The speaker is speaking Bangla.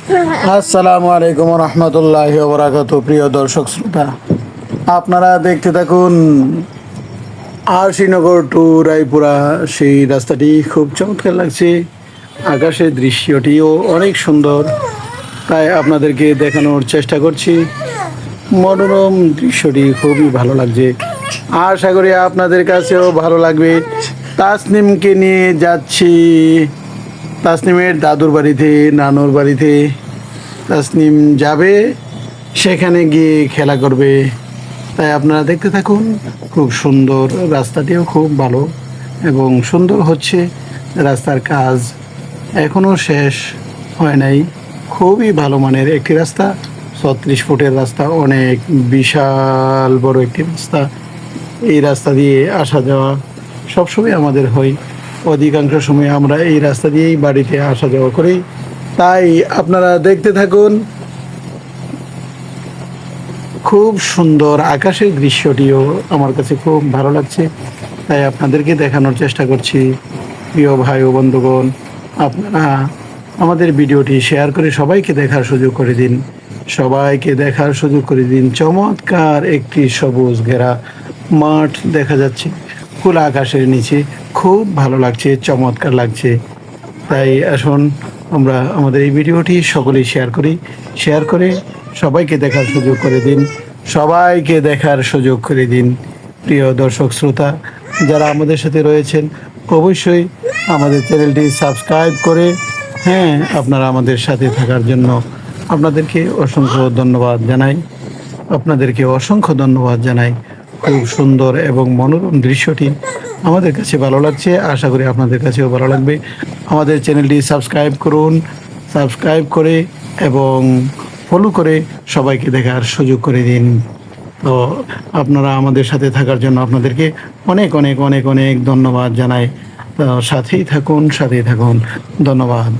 আসসালামু আলাইকুম রহমতুল্লাহি ওয়া বারাকাতুহু। প্রিয় দর্শক শ্রোতা, আপনারা দেখতে থাকুন শ্রীনগর টু রায়পুরা। সেই রাস্তাটি খুব চমৎকার লাগছে, আকাশের দৃশ্যটিও অনেক সুন্দর, তাই আপনাদেরকে দেখানোর চেষ্টা করছি। মনোরম দৃশ্যটি খুবই ভালো লাগছে, আশা করি আপনাদের কাছেও ভালো লাগবে। তাসনিমকে নিয়ে যাচ্ছি তাসনিমের দাদুর বাড়িতে, নানুর বাড়িতে। তাসনিম যাবে, সেখানে গিয়ে খেলা করবে, তাই আপনারা দেখতে থাকুন। খুব সুন্দর, রাস্তাটিও খুব ভালো এবং সুন্দর হচ্ছে। রাস্তার কাজ এখনও শেষ হয় নাই, খুবই ভালো মানের একটি রাস্তা। 36 ফুটের রাস্তা, অনেক বিশাল বড় একটি রাস্তা। এই রাস্তা দিয়ে আসা যাওয়া সবসময় আমাদের হয়, অধিকাংশ সময় আমরা এই রাস্তা দিয়েই বাড়িতে আসা যাওয়া করি। তাই আপনারা দেখতে থাকুন। খুব সুন্দর আকাশের দৃশ্যটিও আমার কাছে খুব ভালো লাগছে, তাই আপনাদেরকে দেখানোর চেষ্টা করছি। প্রিয় ভাই ও বন্ধুগণ, আপনারা আমাদের ভিডিওটি শেয়ার করে সবাইকে দেখার সুযোগ করে দিন, সবাইকে দেখার সুযোগ করে দিন। চমৎকার একটি সবুজ ঘেরা মাঠ দেখা যাচ্ছে খোলা আকাশের নিচে, খুব ভালো লাগছে, চমৎকার লাগছে। তাই আসুন আমরা আমাদের এই ভিডিওটি সকলেই শেয়ার করে সবাইকে দেখার সুযোগ করে দিন, সবাইকে দেখার সুযোগ করে দিন। প্রিয় দর্শক শ্রোতা, যারা আমাদের সাথে রয়েছেন, অবশ্যই আমাদের চ্যানেলটি সাবস্ক্রাইব করে, হ্যাঁ, আপনারা আমাদের সাথে থাকার জন্য আপনাদেরকে অসংখ্য ধন্যবাদ জানাই। খুব সুন্দর এবং মনোরম দৃশ্যটি আমাদের কাছে ভালো লাগছে, আশা করি আপনাদের কাছেও ভালো লাগবে। আমাদের চ্যানেলটি সাবস্ক্রাইব করে এবং ফলো করে সবাইকে দেখার সুযোগ করে দিন। তো আপনারা আমাদের সাথে থাকার জন্য আপনাদেরকে অনেক অনেক অনেক অনেক ধন্যবাদ জানাই। তো সাথেই থাকুন, ধন্যবাদ।